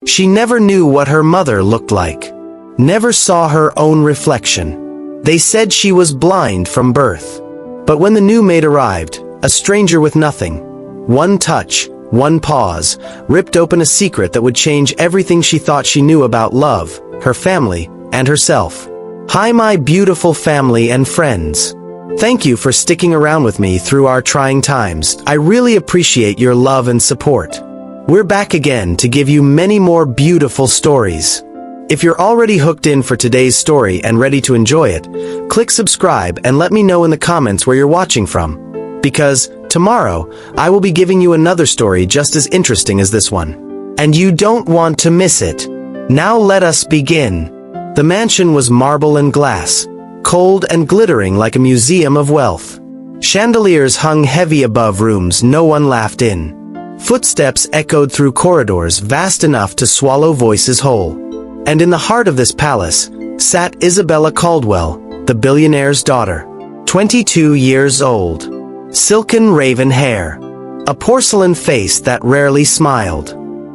She never knew what her mother looked like. Never saw her own reflection. They said she was blind from birth. But when the new maid arrived, a stranger with nothing, one touch, one pause, ripped open a secret that would change everything she thought she knew about love, her family, and herself. Hi, my beautiful family and friends. Thank you for sticking around with me through our trying times. I really appreciate your love and support. We're back again to give you many more beautiful stories. If you're already hooked in for today's story and ready to enjoy it, click subscribe and let me know in the comments where you're watching from. Because tomorrow, I will be giving you another story just as interesting as this one. And you don't want to miss it. Now let us begin. The mansion was marble and glass, cold and glittering like a museum of wealth. Chandeliers hung heavy above rooms no one laughed in. Footsteps echoed through corridors vast enough to swallow voices whole. And in the heart of this palace sat Isabella Caldwell, the billionaire's daughter. 22 years old. Silken raven hair. A porcelain face that rarely smiled.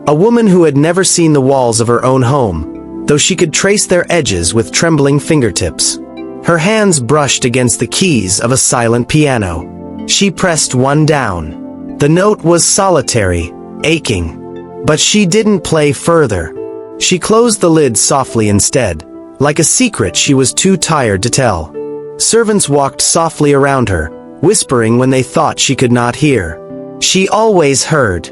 A woman who had never seen the walls of her own home, though she could trace their edges with trembling fingertips. Her hands brushed against the keys of a silent piano. She pressed one down. The note was solitary, aching. But she didn't play further. She closed the lid softly instead, like a secret she was too tired to tell. Servants walked softly around her, whispering when they thought she could not hear. She always heard.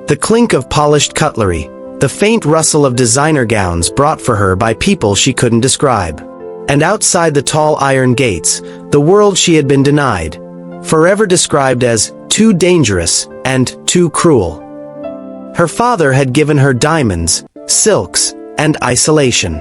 The clink of polished cutlery, the faint rustle of designer gowns brought for her by people she couldn't describe. And outside the tall iron gates, the world she had been denied, forever described as too dangerous and too cruel. Her father had given her diamonds, silks, and isolation.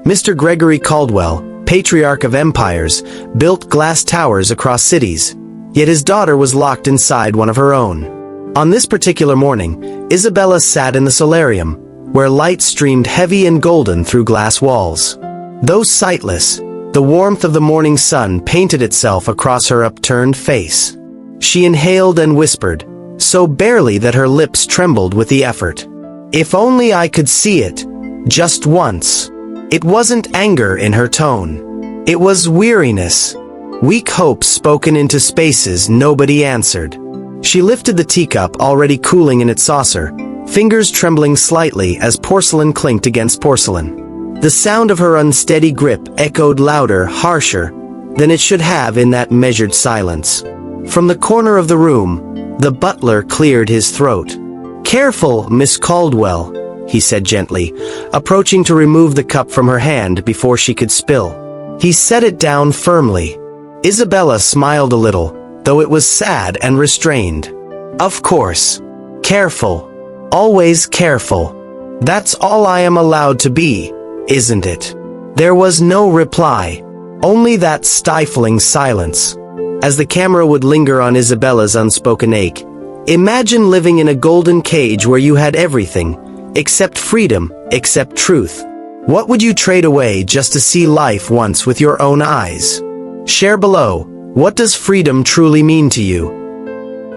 Mr. Gregory Caldwell, patriarch of empires, built glass towers across cities, yet his daughter was locked inside one of her own. On this particular morning, Isabella sat in the solarium, where light streamed heavy and golden through glass walls. Though sightless, the warmth of the morning sun painted itself across her upturned face. She inhaled and whispered, so barely that her lips trembled with the effort. If only I could see it, just once. It wasn't anger in her tone. It was weariness. Weak hopes spoken into spaces nobody answered. She lifted the teacup already cooling in its saucer, fingers trembling slightly as porcelain clinked against porcelain. The sound of her unsteady grip echoed louder, harsher, than it should have in that measured silence. From the corner of the room, the butler cleared his throat. "Careful, Miss Caldwell," he said gently, approaching to remove the cup from her hand before she could spill. He set it down firmly. Isabella smiled a little, though it was sad and restrained. "Of course. Careful. Always careful. That's all I am allowed to be, isn't it?" There was no reply, only that stifling silence. As the camera would linger on Isabella's unspoken ache, imagine living in a golden cage where you had everything, except freedom, except truth. What would you trade away just to see life once with your own eyes? Share below, what does freedom truly mean to you?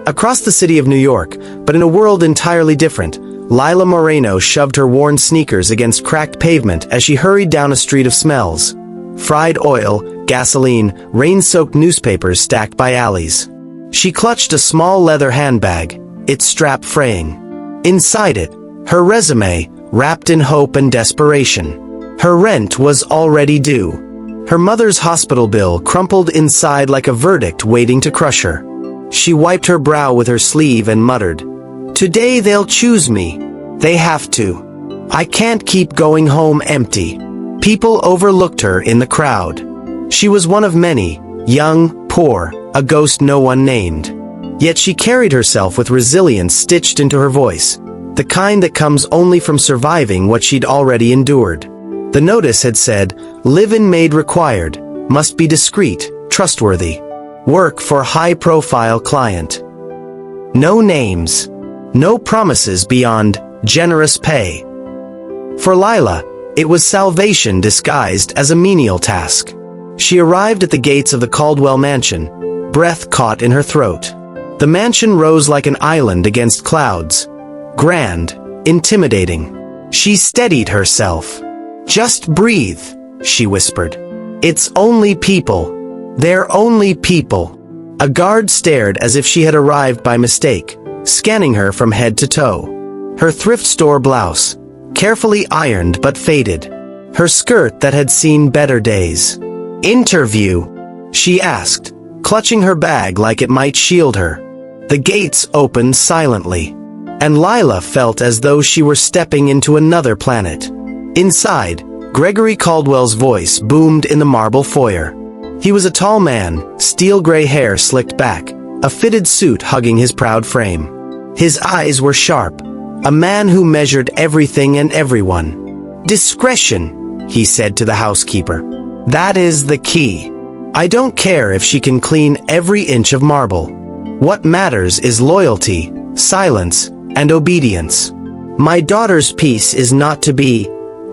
Across the city of New York, but in a world entirely different, Lila Moreno shoved her worn sneakers against cracked pavement as she hurried down a street of smells. Fried oil, gasoline, rain-soaked newspapers stacked by alleys. She clutched a small leather handbag, its strap fraying. Inside it, her resume, wrapped in hope and desperation. Her rent was already due. Her mother's hospital bill crumpled inside like a verdict waiting to crush her. She wiped her brow with her sleeve and muttered, "Today they'll choose me. They have to. I can't keep going home empty." People overlooked her in the crowd. She was one of many, young, poor, a ghost no one named. Yet she carried herself with resilience stitched into her voice, the kind that comes only from surviving what she'd already endured. The notice had said, "Live in Maid required, must be discreet, trustworthy. Work for high-profile client." No names. No promises beyond generous pay. For Lila, it was salvation disguised as a menial task. She arrived at the gates of the Caldwell mansion, breath caught in her throat. The mansion rose like an island against clouds. Grand, intimidating. She steadied herself. "Just breathe," she whispered. "It's only people. They're only people." A guard stared as if she had arrived by mistake, scanning her from head to toe. Her thrift store blouse, carefully ironed but faded. Her skirt that had seen better days. "Interview?" she asked, clutching her bag like it might shield her. The gates opened silently, and Lila felt as though she were stepping into another planet. Inside, Gregory Caldwell's voice boomed in the marble foyer. He was a tall man, steel-gray hair slicked back, a fitted suit hugging his proud frame. His eyes were sharp, a man who measured everything and everyone. "Discretion," he said to the housekeeper. "That is the key. I don't care if she can clean every inch of marble. What matters is loyalty, silence, and obedience. My daughter's peace is not to be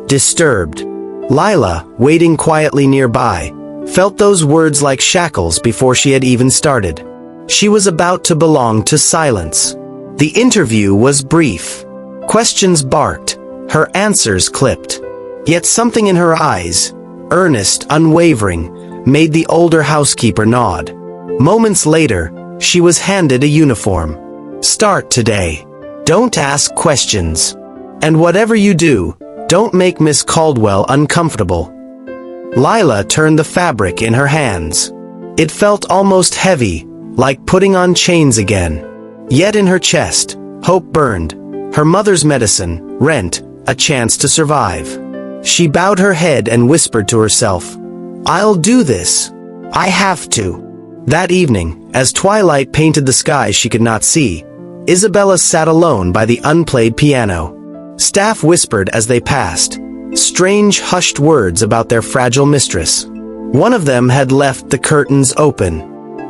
disturbed." Lila, waiting quietly nearby, felt those words like shackles before she had even started. She was about to belong to silence. The interview was brief. Questions barked, her answers clipped. Yet something in her eyes, earnest, unwavering, made the older housekeeper nod. Moments later, she was handed a uniform. "Start today. Don't ask questions. And whatever you do, don't make Miss Caldwell uncomfortable." Lila turned the fabric in her hands. It felt almost heavy, like putting on chains again. Yet in her chest, hope burned. Her mother's medicine, rent, a chance to survive. She bowed her head and whispered to herself, "I'll do this. I have to." That evening, as twilight painted the sky she could not see, Isabella sat alone by the unplayed piano. Staff whispered as they passed, strange hushed words about their fragile mistress. One of them had left the curtains open.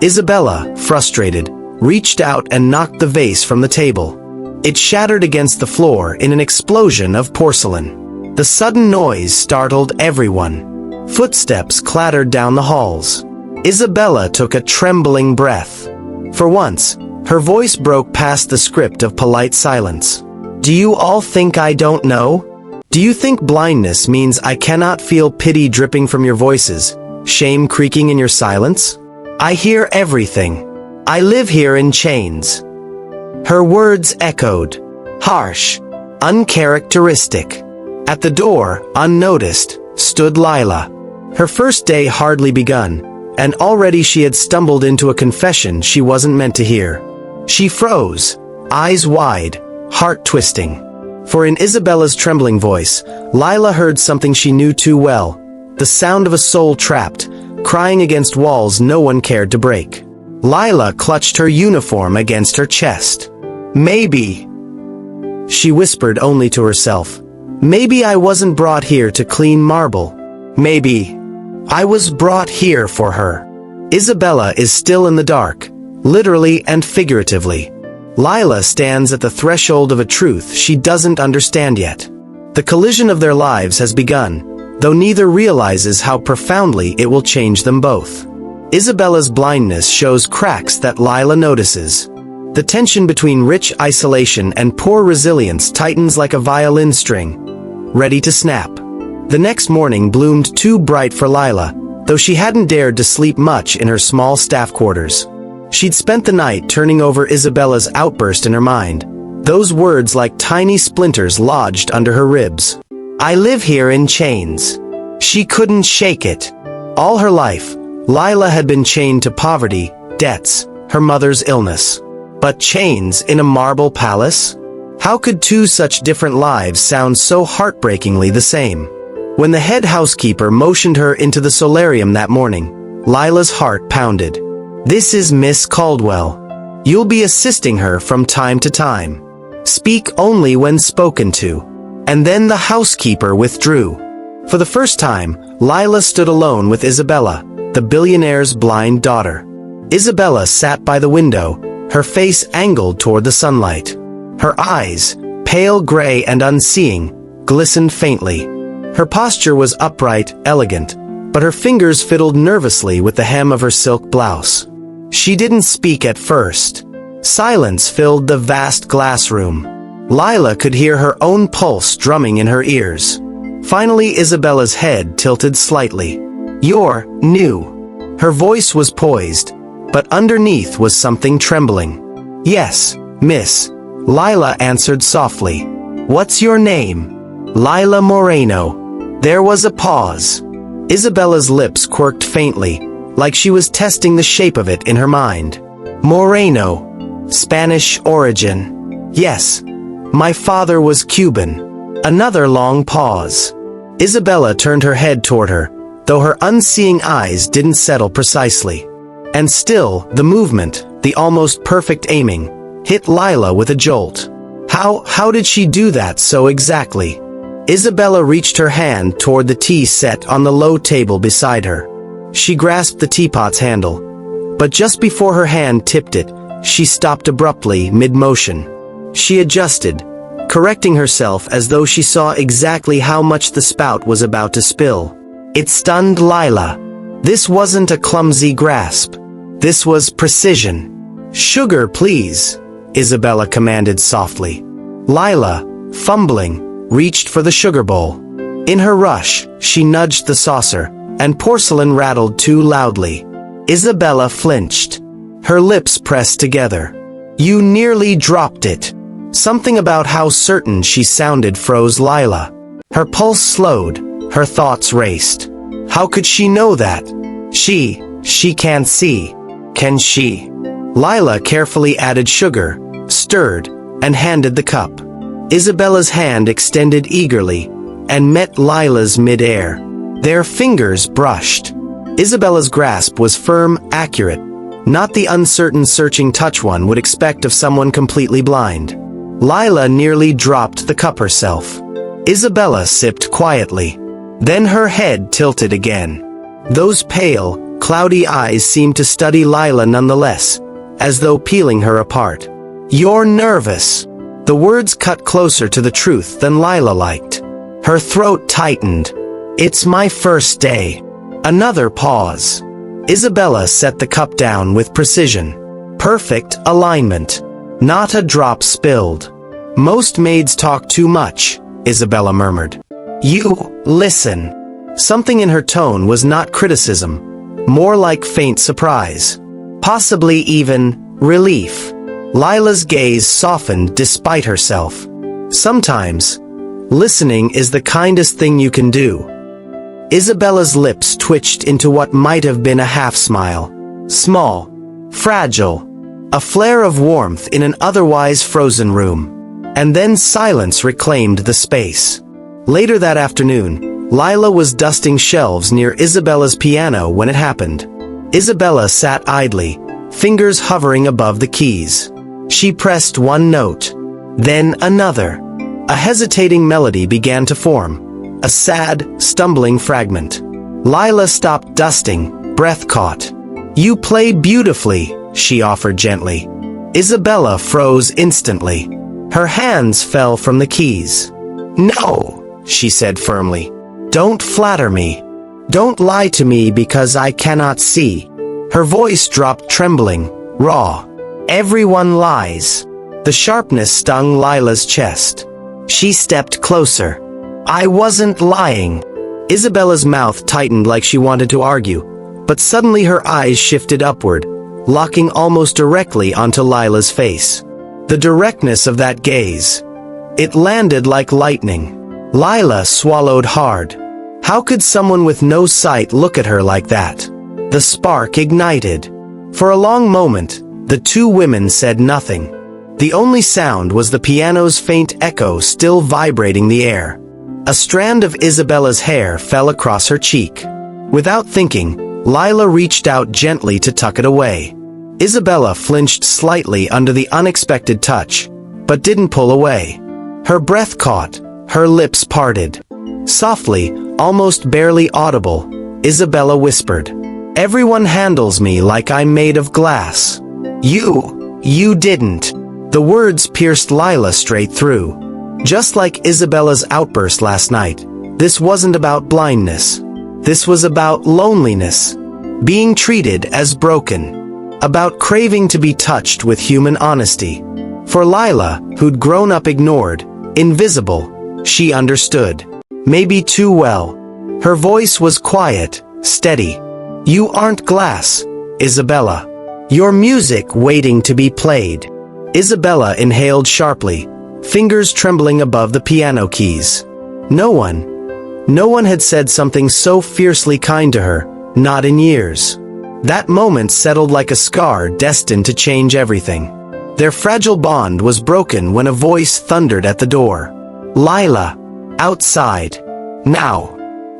Isabella, frustrated, reached out and knocked the vase from the table. It shattered against the floor in an explosion of porcelain. The sudden noise startled everyone. Footsteps clattered down the halls. Isabella took a trembling breath. For once, her voice broke past the script of polite silence. "Do you all think I don't know? Do you think blindness means I cannot feel pity dripping from your voices, shame creaking in your silence? I hear everything. I live here in chains." Her words echoed, harsh, uncharacteristic. At the door, unnoticed, stood Lila. Her first day hardly begun, and already she had stumbled into a confession she wasn't meant to hear. She froze, eyes wide, heart twisting. For in Isabella's trembling voice, Lila heard something she knew too well, the sound of a soul trapped, crying against walls no one cared to break. Lila clutched her uniform against her chest. "Maybe," she whispered only to herself, "maybe I wasn't brought here to clean marble. Maybe I was brought here for her." Isabella is still in the dark, literally and figuratively. Lila stands at the threshold of a truth she doesn't understand yet. The collision of their lives has begun, though neither realizes how profoundly it will change them both. Isabella's blindness shows cracks that Lila notices. The tension between rich isolation and poor resilience tightens like a violin string, ready to snap. The next morning bloomed too bright for Lila, though she hadn't dared to sleep much in her small staff quarters. She'd spent the night turning over Isabella's outburst in her mind, those words like tiny splinters lodged under her ribs. "I live here in chains." She couldn't shake it. All her life, Lila had been chained to poverty, debts, her mother's illness. But chains in a marble palace? How could two such different lives sound so heartbreakingly the same? When the head housekeeper motioned her into the solarium that morning, Lila's heart pounded. "This is Miss Caldwell. You'll be assisting her from time to time. Speak only when spoken to." And then the housekeeper withdrew. For the first time, Lila stood alone with Isabella, the billionaire's blind daughter. Isabella sat by the window, her face angled toward the sunlight. Her eyes, pale gray and unseeing, glistened faintly. Her posture was upright, elegant, but her fingers fiddled nervously with the hem of her silk blouse. She didn't speak at first. Silence filled the vast glass room. Lila could hear her own pulse drumming in her ears. Finally, Isabella's head tilted slightly. "You're new." Her voice was poised, but underneath was something trembling. "Yes, miss," Lila answered softly. "What's your name?" "Lila Moreno." There was a pause. Isabella's lips quirked faintly, like she was testing the shape of it in her mind. "Moreno. Spanish origin." "Yes. My father was Cuban." Another long pause. Isabella turned her head toward her, though her unseeing eyes didn't settle precisely. And still, the movement, the almost perfect aiming, hit Lila with a jolt. How did she do that so exactly? Isabella reached her hand toward the tea set on the low table beside her. She grasped the teapot's handle, but just before her hand tipped it, she stopped abruptly mid-motion. She adjusted, correcting herself as though she saw exactly how much the spout was about to spill. It stunned Lila. This wasn't a clumsy grasp. This was precision. "Sugar, please," Isabella commanded softly. Lila, fumbling, reached for the sugar bowl. In her rush, she nudged the saucer, and porcelain rattled too loudly. Isabella flinched. Her lips pressed together. "You nearly dropped it." Something about how certain she sounded froze Lila. Her pulse slowed, her thoughts raced. How could she know that? She can't see. Can she? Lila carefully added sugar, stirred, and handed the cup. Isabella's hand extended eagerly, and met Lila's mid-air. Their fingers brushed. Isabella's grasp was firm, accurate, not the uncertain searching touch one would expect of someone completely blind. Lila nearly dropped the cup herself. Isabella sipped quietly. Then her head tilted again. Those pale, cloudy eyes seemed to study Lila nonetheless, as though peeling her apart. "You're nervous." The words cut closer to the truth than Lila liked. Her throat tightened. "It's my first day." Another pause. Isabella set the cup down with precision. Perfect alignment. Not a drop spilled. "Most maids talk too much," Isabella murmured. "You, listen." Something in her tone was not criticism, more like faint surprise. Possibly even relief. Lila's gaze softened despite herself. Sometimes, listening is the kindest thing you can do. Isabella's lips twitched into what might have been a half-smile. Small, fragile, a flare of warmth in an otherwise frozen room. And then silence reclaimed the space. Later that afternoon, Lila was dusting shelves near Isabella's piano when it happened. Isabella sat idly, fingers hovering above the keys. She pressed one note, then another. A hesitating melody began to form, a sad, stumbling fragment. Lila stopped dusting, breath caught. "You play beautifully," she offered gently. Isabella froze instantly. Her hands fell from the keys. "No," she said firmly. "Don't flatter me. Don't lie to me because I cannot see." Her voice dropped trembling, raw. "Everyone lies." The sharpness stung Lila's chest. She stepped closer. "I wasn't lying." Isabella's mouth tightened like she wanted to argue, but suddenly her eyes shifted upward, locking almost directly onto Lila's face. The directness of that gaze. It landed like lightning. Lila swallowed hard. How could someone with no sight look at her like that? The spark ignited. For a long moment, the two women said nothing. The only sound was the piano's faint echo still vibrating the air. A strand of Isabella's hair fell across her cheek. Without thinking, Lila reached out gently to tuck it away. Isabella flinched slightly under the unexpected touch, but didn't pull away. Her breath caught, her lips parted. Softly, almost barely audible, Isabella whispered, "Everyone handles me like I'm made of glass. You didn't." The words pierced Lila straight through. Just like Isabella's outburst last night, this wasn't about blindness. This was about loneliness, being treated as broken, about craving to be touched with human honesty. For Lila, who'd grown up ignored, invisible, she understood. Maybe too well. Her voice was quiet, steady. You aren't glass, Isabella. You're music waiting to be played. Isabella inhaled sharply, fingers trembling above the piano keys. No one had said something so fiercely kind to her, not in years. That moment settled like a scar destined to change everything. Their fragile bond was broken when a voice thundered at the door. Lila. Outside. Now.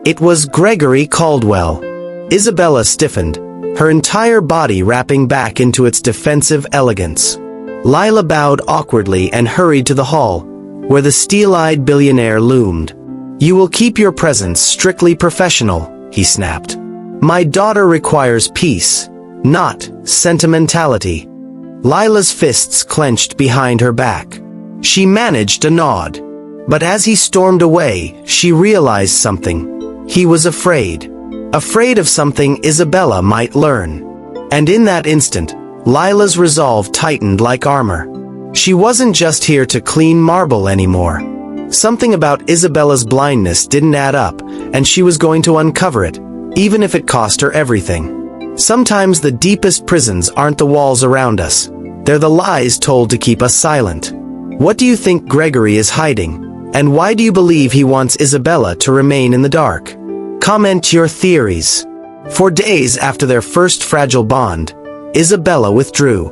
It was Gregory Caldwell. Isabella stiffened, her entire body wrapping back into its defensive elegance. Lila bowed awkwardly and hurried to the hall, where the steel-eyed billionaire loomed. You will keep your presence strictly professional, he snapped. My daughter requires peace, not sentimentality. Lila's fists clenched behind her back. She managed a nod. But as he stormed away, she realized something. He was afraid. Afraid of something Isabella might learn. And in that instant, Lila's resolve tightened like armor. She wasn't just here to clean marble anymore. Something about Isabella's blindness didn't add up, and she was going to uncover it, even if it cost her everything. Sometimes the deepest prisons aren't the walls around us. They're the lies told to keep us silent. What do you think Gregory is hiding? And why do you believe he wants Isabella to remain in the dark? Comment your theories. For days after their first fragile bond, Isabella withdrew.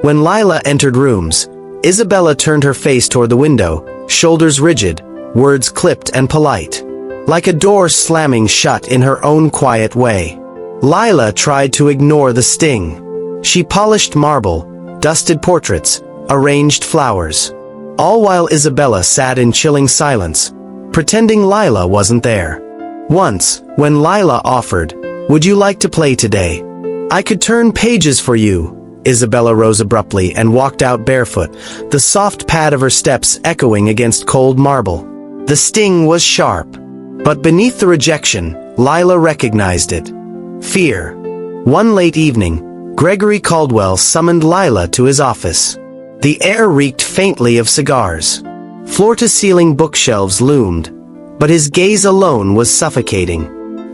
When Lila entered rooms, Isabella turned her face toward the window, shoulders rigid, words clipped and polite. Like a door slamming shut in her own quiet way. Lila tried to ignore the sting. She polished marble, dusted portraits, arranged flowers. All while Isabella sat in chilling silence, pretending Lila wasn't there. Once, when Lila offered, "Would you like to play today? I could turn pages for you." Isabella rose abruptly and walked out barefoot, the soft pad of her steps echoing against cold marble. The sting was sharp. But beneath the rejection, Lila recognized it. Fear. One late evening, Gregory Caldwell summoned Lila to his office. The air reeked faintly of cigars. Floor-to-ceiling bookshelves loomed, but his gaze alone was suffocating.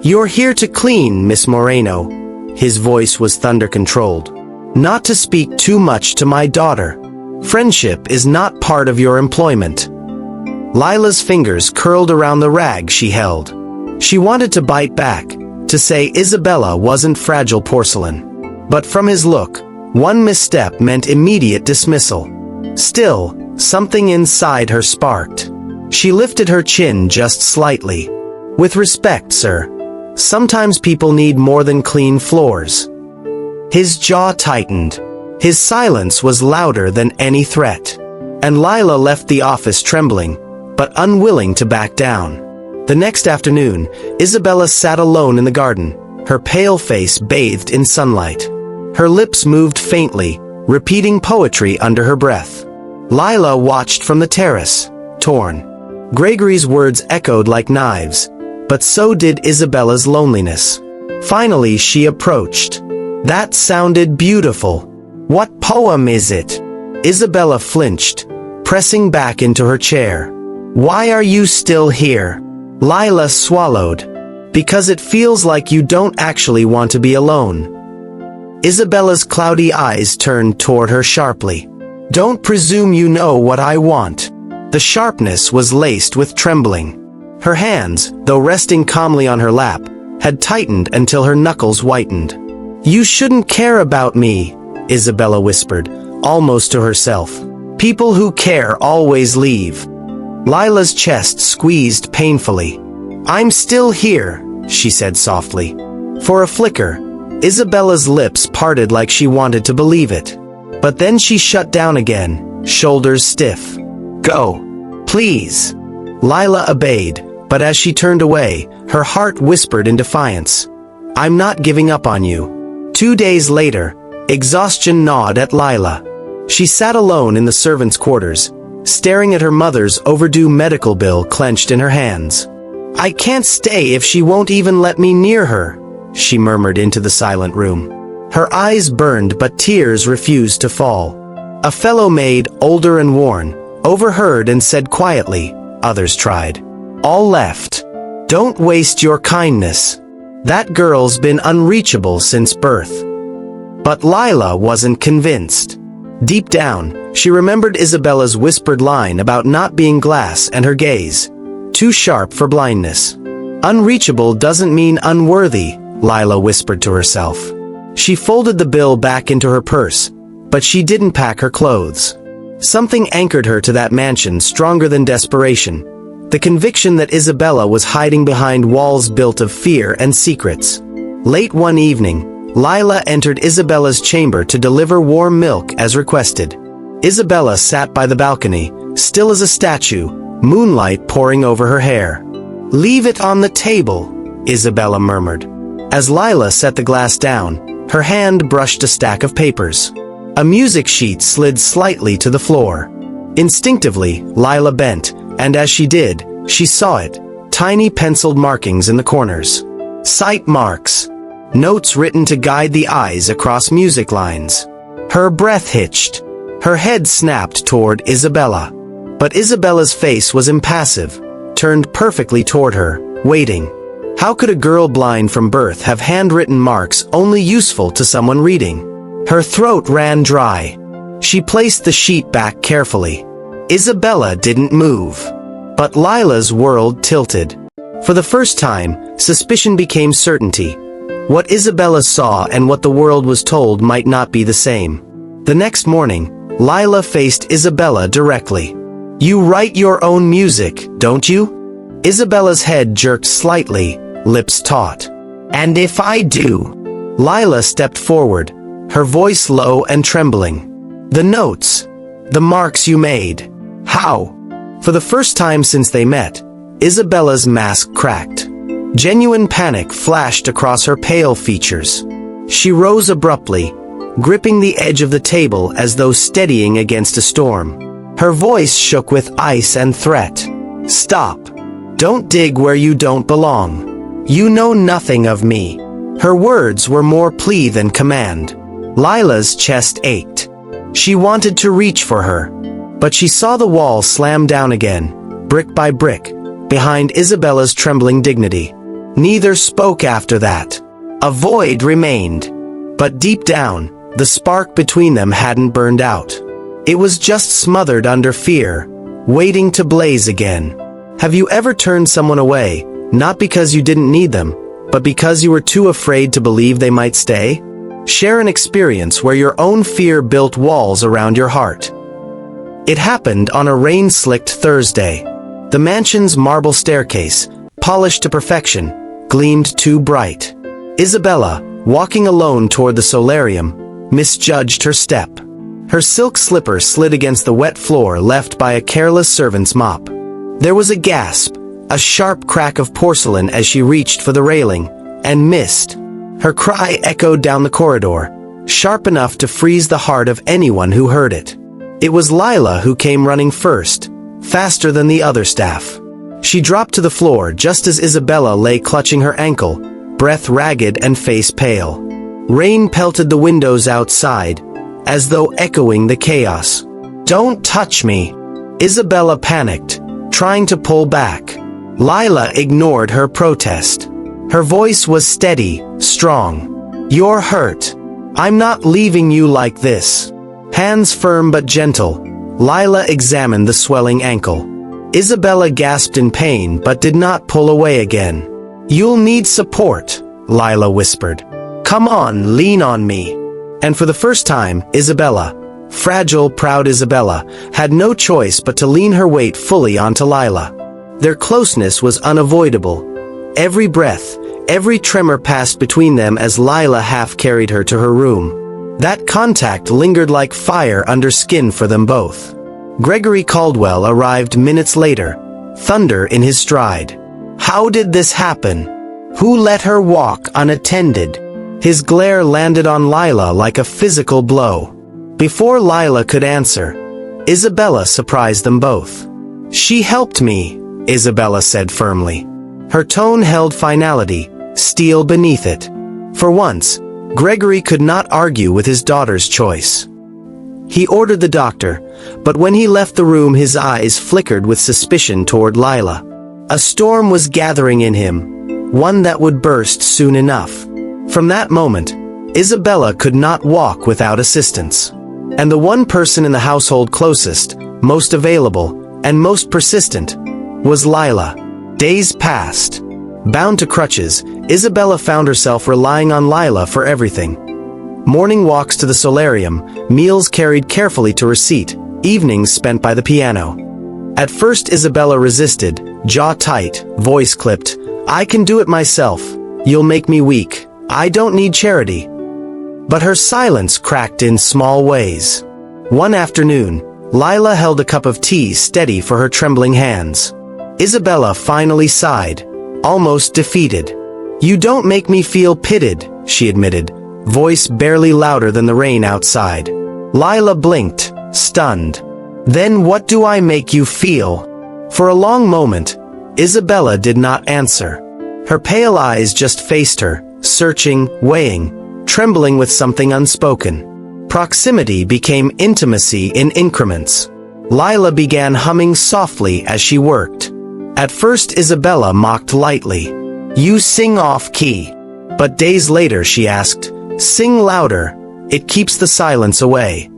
"You're here to clean, Miss Moreno." His voice was thunder-controlled. "Not to speak too much to my daughter. Friendship is not part of your employment." Lila's fingers curled around the rag she held. She wanted to bite back, to say Isabella wasn't fragile porcelain. But from his look, one misstep meant immediate dismissal. Still, something inside her sparked. She lifted her chin just slightly. "With respect, sir. Sometimes people need more than clean floors." His jaw tightened. His silence was louder than any threat. And Lila left the office trembling, but unwilling to back down. The next afternoon, Isabella sat alone in the garden, her pale face bathed in sunlight. Her lips moved faintly, repeating poetry under her breath. Lila watched from the terrace, torn. Gregory's words echoed like knives, but so did Isabella's loneliness. Finally, she approached. "That sounded beautiful. What poem is it?" Isabella flinched, pressing back into her chair. "Why are you still here?" Lila swallowed. "Because it feels like you don't actually want to be alone." Isabella's cloudy eyes turned toward her sharply. "Don't presume you know what I want." The sharpness was laced with trembling. Her hands, though resting calmly on her lap, had tightened until her knuckles whitened. "You shouldn't care about me," Isabella whispered, almost to herself. "People who care always leave." Lila's chest squeezed painfully. "I'm still here," she said softly. For a flicker, Isabella's lips parted like she wanted to believe it. But then she shut down again, shoulders stiff. "Go. Please." Lila obeyed, but as she turned away, her heart whispered in defiance. "I'm not giving up on you." 2 days later, exhaustion gnawed at Lila. She sat alone in the servants' quarters, staring at her mother's overdue medical bill clenched in her hands. "I can't stay if she won't even let me near her," she murmured into the silent room. Her eyes burned but tears refused to fall. A fellow maid, older and worn, overheard and said quietly, others tried. All left. Don't waste your kindness. That girl's been unreachable since birth. But Lila wasn't convinced. Deep down, she remembered Isabella's whispered line about not being glass and her gaze, too sharp for blindness. Unreachable doesn't mean unworthy, Lila whispered to herself. She folded the bill back into her purse, but she didn't pack her clothes. Something anchored her to that mansion stronger than desperation, the conviction that Isabella was hiding behind walls built of fear and secrets. Late one evening, Lila entered Isabella's chamber to deliver warm milk as requested. Isabella sat by the balcony, still as a statue, moonlight pouring over her hair. Leave it on the table, Isabella murmured. As Lila set the glass down, her hand brushed a stack of papers. A music sheet slid slightly to the floor. Instinctively, Lila bent, and as she did, she saw it, tiny penciled markings in the corners. Sight marks. Notes written to guide the eyes across music lines. Her breath hitched. Her head snapped toward Isabella. But Isabella's face was impassive, turned perfectly toward her, waiting. How could a girl blind from birth have handwritten marks only useful to someone reading? Her throat ran dry. She placed the sheet back carefully. Isabella didn't move. But Lila's world tilted. For the first time, suspicion became certainty. What Isabella saw and what the world was told might not be the same. The next morning, Lila faced Isabella directly. You write your own music, don't you? Isabella's head jerked slightly, lips taut. And if I do? Lila stepped forward, her voice low and trembling. The notes. The marks you made. How? For the first time since they met, Isabella's mask cracked. Genuine panic flashed across her pale features. She rose abruptly, gripping the edge of the table as though steadying against a storm. Her voice shook with ice and threat. Stop. Don't dig where you don't belong. You know nothing of me. Her words were more plea than command. Lila's chest ached. She wanted to reach for her, but she saw the wall slam down again, brick by brick, behind Isabella's trembling dignity. Neither spoke after that. A void remained. But deep down, the spark between them hadn't burned out. It was just smothered under fear, waiting to blaze again. Have you ever turned someone away, not because you didn't need them, but because you were too afraid to believe they might stay? Share an experience where your own fear built walls around your heart. It happened on a rain-slicked Thursday. The mansion's marble staircase, polished to perfection, gleamed too bright. Isabella, walking alone toward the solarium, misjudged her step. Her silk slipper slid against the wet floor left by a careless servant's mop. There was a gasp, a sharp crack of porcelain as she reached for the railing, and missed. Her cry echoed down the corridor, sharp enough to freeze the heart of anyone who heard it. It was Lila who came running first, faster than the other staff. She dropped to the floor just as Isabella lay clutching her ankle, breath ragged and face pale. Rain pelted the windows outside, as though echoing the chaos. Don't touch me! Isabella panicked, trying to pull back. Lila ignored her protest. Her voice was steady, strong. You're hurt. I'm not leaving you like this. Hands firm but gentle, Lila examined the swelling ankle. Isabella gasped in pain but did not pull away again. You'll need support, Lila whispered. Come on, lean on me. And for the first time, Isabella, fragile, proud Isabella, had no choice but to lean her weight fully onto Lila. Their closeness was unavoidable. Every breath, every tremor passed between them as Lila half carried her to her room. That contact lingered like fire under skin for them both. Gregory Caldwell arrived minutes later, thunder in his stride. How did this happen? Who let her walk unattended? His glare landed on Lila like a physical blow. Before Lila could answer, Isabella surprised them both. She helped me, Isabella said firmly. Her tone held finality, steel beneath it. For once, Gregory could not argue with his daughter's choice. He ordered the doctor, but when he left the room his eyes flickered with suspicion toward Lila. A storm was gathering in him, one that would burst soon enough. From that moment, Isabella could not walk without assistance. And the one person in the household closest, most available, and most persistent, was Lila. Days passed. Bound to crutches, Isabella found herself relying on Lila for everything. Morning walks to the solarium, meals carried carefully to her seat, evenings spent by the piano. At first Isabella resisted, jaw tight, voice clipped. "I can do it myself. You'll make me weak. I don't need charity." But her silence cracked in small ways. One afternoon, Lila held a cup of tea steady for her trembling hands. Isabella finally sighed, almost defeated. "You don't make me feel pitied," she admitted, voice barely louder than the rain outside. Lila blinked, stunned. "Then what do I make you feel?" For a long moment, Isabella did not answer. Her pale eyes just faced her, searching, weighing, trembling with something unspoken. Proximity became intimacy in increments. Lila began humming softly as she worked. At first Isabella mocked lightly. "You sing off-key." But days later she asked, "Sing louder, it keeps the silence away."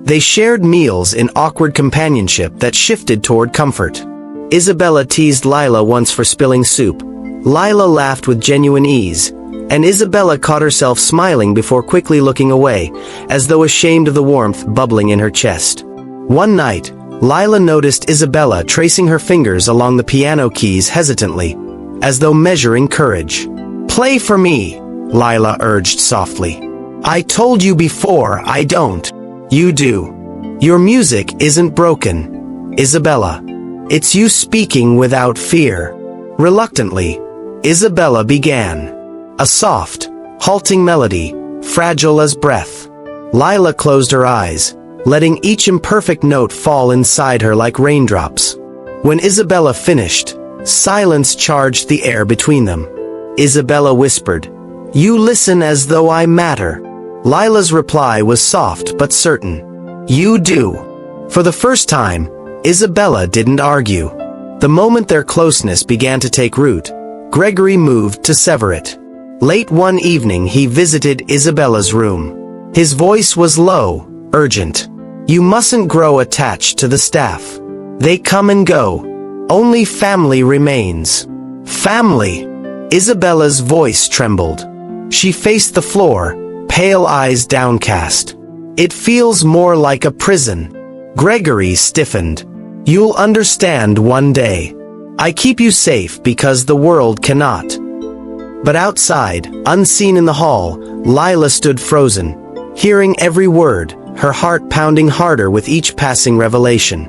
They shared meals in awkward companionship that shifted toward comfort. Isabella teased Lila once for spilling soup. Lila laughed with genuine ease, and Isabella caught herself smiling before quickly looking away, as though ashamed of the warmth bubbling in her chest. One night, Lila noticed Isabella tracing her fingers along the piano keys hesitantly, as though measuring courage. "Play for me," Lila urged softly. "I told you before, I don't." "You do. Your music isn't broken, Isabella. It's you speaking without fear." Reluctantly, Isabella began. A soft, halting melody, fragile as breath. Lila closed her eyes, letting each imperfect note fall inside her like raindrops. When Isabella finished, silence charged the air between them. Isabella whispered, "You listen as though I matter." Lila's reply was soft but certain. "You do." For the first time, Isabella didn't argue. The moment their closeness began to take root, Gregory moved to sever it. Late one evening he visited Isabella's room. His voice was low, urgent. "You mustn't grow attached to the staff. They come and go. Only family remains." "Family?" Isabella's voice trembled. She faced the floor, pale eyes downcast. "It feels more like a prison." Gregory stiffened. "You'll understand one day. I keep you safe because the world cannot." But outside, unseen in the hall, Lila stood frozen, hearing every word, her heart pounding harder with each passing revelation.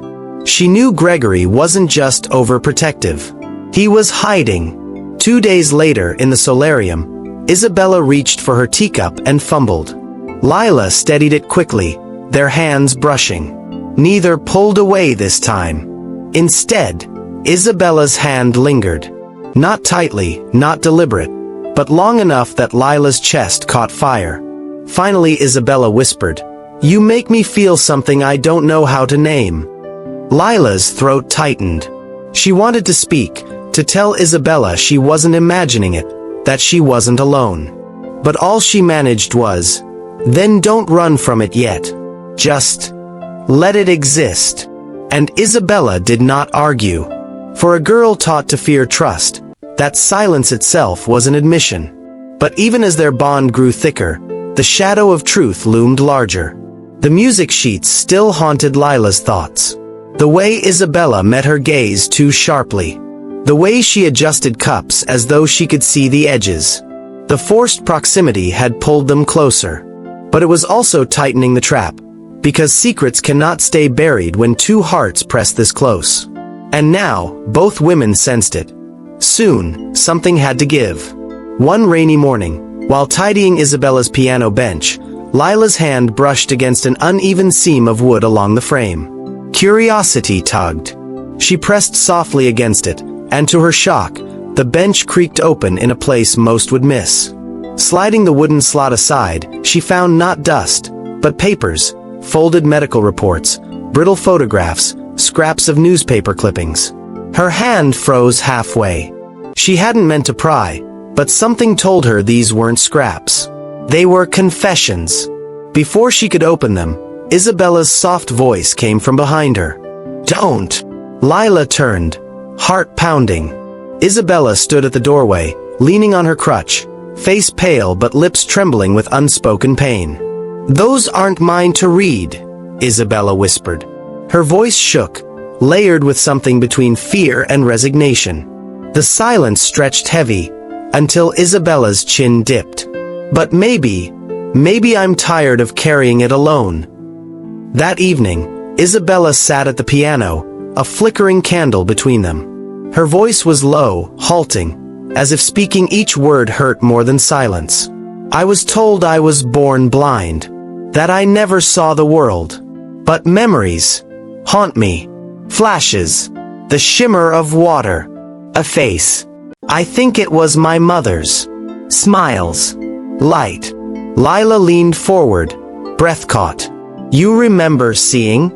She knew Gregory wasn't just overprotective. He was hiding. 2 days later, in the solarium, Isabella reached for her teacup and fumbled. Lila steadied it quickly, their hands brushing. Neither pulled away this time. Instead, Isabella's hand lingered. Not tightly, not deliberate, but long enough that Lila's chest caught fire. Finally Isabella whispered, "You make me feel something I don't know how to name." Lila's throat tightened. She wanted to speak, to tell Isabella she wasn't imagining it, that she wasn't alone. But all she managed was, "Then don't run from it yet. Just let it exist." And Isabella did not argue. For a girl taught to fear trust, that silence itself was an admission. But even as their bond grew thicker, the shadow of truth loomed larger. The music sheets still haunted Lila's thoughts. The way Isabella met her gaze too sharply. The way she adjusted cups as though she could see the edges. The forced proximity had pulled them closer. But it was also tightening the trap, because secrets cannot stay buried when two hearts press this close. And now, both women sensed it. Soon, something had to give. One rainy morning, while tidying Isabella's piano bench, Lila's hand brushed against an uneven seam of wood along the frame. Curiosity tugged. She pressed softly against it, and to her shock, the bench creaked open in a place most would miss. Sliding the wooden slot aside, she found not dust, but papers, folded medical reports, brittle photographs, scraps of newspaper clippings. Her hand froze halfway. She hadn't meant to pry, but something told her these weren't scraps. They were confessions. Before she could open them, Isabella's soft voice came from behind her. "Don't!" Lila turned, heart pounding. Isabella stood at the doorway, leaning on her crutch, face pale but lips trembling with unspoken pain. "Those aren't mine to read," Isabella whispered. Her voice shook, layered with something between fear and resignation. The silence stretched heavy, until Isabella's chin dipped. "But maybe I'm tired of carrying it alone." That evening, Isabella sat at the piano, a flickering candle between them. Her voice was low, halting, as if speaking each word hurt more than silence. "I was told I was born blind, that I never saw the world. But memories haunt me. Flashes, the shimmer of water, a face. I think it was my mother's. Smiles, light." Lila leaned forward, breath caught. "You remember seeing?"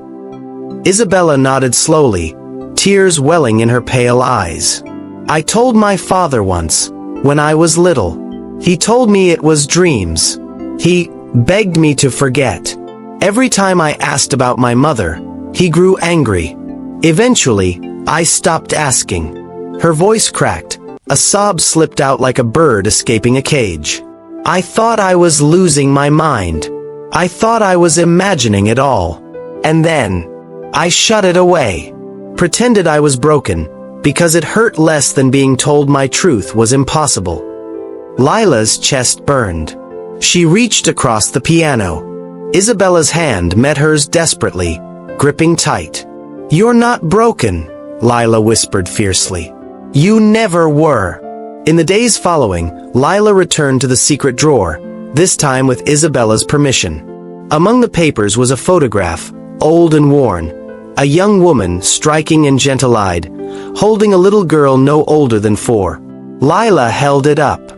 Isabella nodded slowly, tears welling in her pale eyes. "I told my father once, when I was little. He told me it was dreams. He begged me to forget. Every time I asked about my mother, he grew angry. Eventually, I stopped asking." Her voice cracked, a sob slipped out like a bird escaping a cage. "I thought I was losing my mind. I thought I was imagining it all. And then, I shut it away. Pretended I was broken, because it hurt less than being told my truth was impossible." Lila's chest burned. She reached across the piano. Isabella's hand met hers desperately, gripping tight. "You're not broken," Lila whispered fiercely. "You never were." In the days following, Lila returned to the secret drawer, this time with Isabella's permission. Among the papers was a photograph, old and worn. A young woman, striking and gentle-eyed, holding a little girl no older than 4. Lila held it up.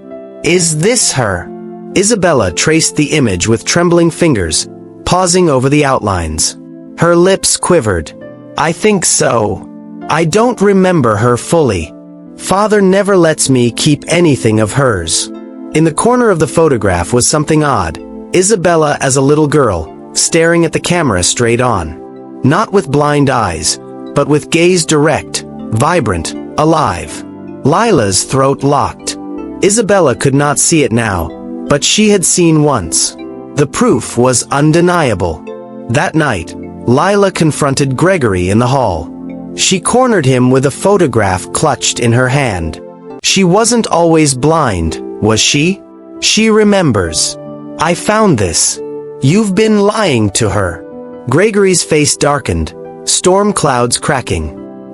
"Is this her?" Isabella traced the image with trembling fingers, pausing over the outlines. Her lips quivered. "I think so. I don't remember her fully. Father never lets me keep anything of hers." In the corner of the photograph was something odd. Isabella as a little girl, staring at the camera straight on. Not with blind eyes, but with gaze direct, vibrant, alive. Lila's throat locked. Isabella could not see it now, but she had seen once. The proof was undeniable. That night, Lila confronted Gregory in the hall. She cornered him with a photograph clutched in her hand. She wasn't always blind, was she? She remembers. "I found this. You've been lying to her." Gregory's face darkened, storm clouds cracking.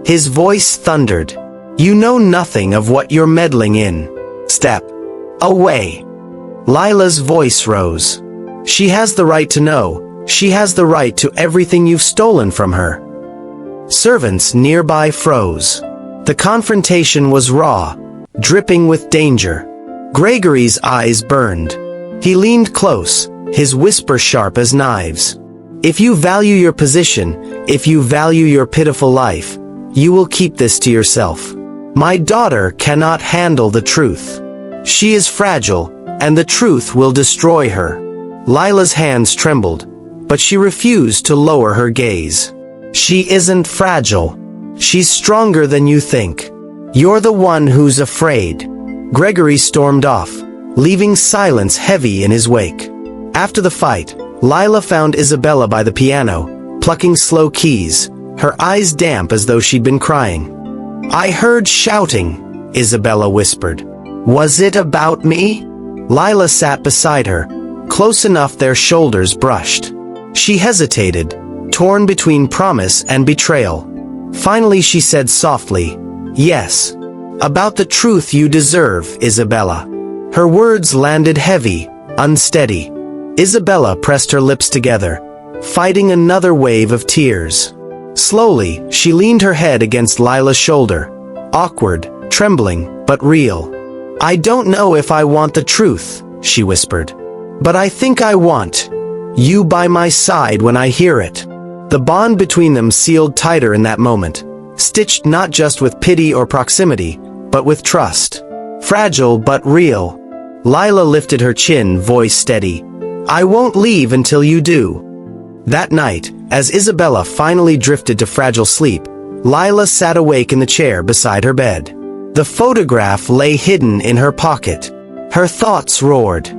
His voice thundered. "You know nothing of what you're meddling in. Step away." Lila's voice rose. "She has the right to know. She has the right to everything you've stolen from her." Servants nearby froze. The confrontation was raw, dripping with danger. Gregory's eyes burned. He leaned close, his whisper sharp as knives. "If you value your position, if you value your pitiful life, you will keep this to yourself. My daughter cannot handle the truth. She is fragile, and the truth will destroy her." Lila's hands trembled, but she refused to lower her gaze. "She isn't fragile. She's stronger than you think. You're the one who's afraid." Gregory stormed off, leaving silence heavy in his wake. After the fight, Lila found Isabella by the piano, plucking slow keys, her eyes damp as though she'd been crying. "I heard shouting," Isabella whispered. "Was it about me?" Lila sat beside her, close enough their shoulders brushed. She hesitated, torn between promise and betrayal. Finally she said softly, "Yes. About the truth you deserve, Isabella." Her words landed heavy, unsteady. Isabella pressed her lips together, fighting another wave of tears. Slowly, she leaned her head against Lila's shoulder, awkward, trembling, but real. "I don't know if I want the truth," she whispered. "But I think I want You by my side when I hear it." The bond between them sealed tighter in that moment, stitched not just with pity or proximity, but with trust. Fragile but real. Lila lifted her chin, voice steady. "I won't leave until you do." That night, as Isabella finally drifted to fragile sleep, Lila sat awake in the chair beside her bed. The photograph lay hidden in her pocket. Her thoughts roared.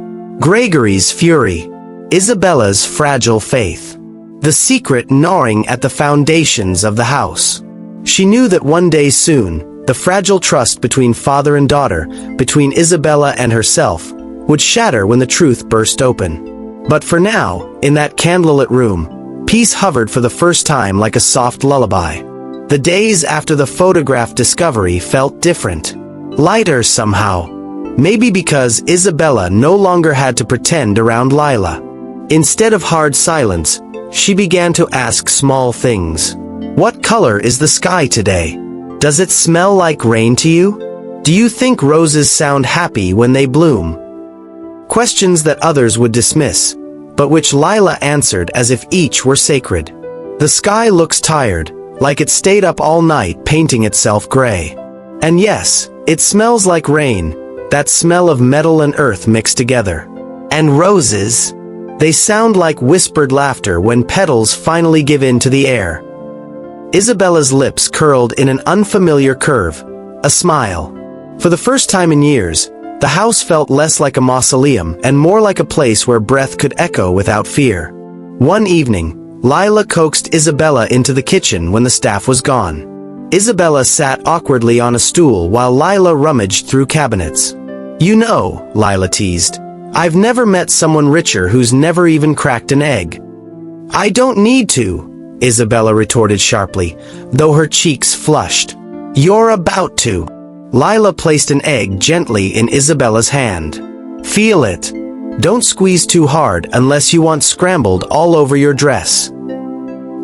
Gregory's fury. Isabella's fragile faith. The secret gnawing at the foundations of the house. She knew that one day soon, the fragile trust between father and daughter, between Isabella and herself, would shatter when the truth burst open. But for now, in that candlelit room, peace hovered for the first time like a soft lullaby. The days after the photograph discovery felt different. Lighter somehow. Maybe because Isabella no longer had to pretend around Lila. Instead of hard silence, she began to ask small things. What color is the sky today? Does it smell like rain to you? Do you think roses sound happy when they bloom? Questions that others would dismiss, but which Lila answered as if each were sacred. The sky looks tired, like it stayed up all night painting itself gray. And yes, it smells like rain, that smell of metal and earth mixed together. And roses? They sound like whispered laughter when petals finally give in to the air. Isabella's lips curled in an unfamiliar curve, a smile. For the first time in years, the house felt less like a mausoleum and more like a place where breath could echo without fear. One evening, Lila coaxed Isabella into the kitchen when the staff was gone. Isabella sat awkwardly on a stool while Lila rummaged through cabinets. "You know," Lila teased, "I've never met someone richer who's never even cracked an egg." "I don't need to," Isabella retorted sharply, though her cheeks flushed. "You're about to." Lila placed an egg gently in Isabella's hand. "Feel it. Don't squeeze too hard unless you want scrambled all over your dress."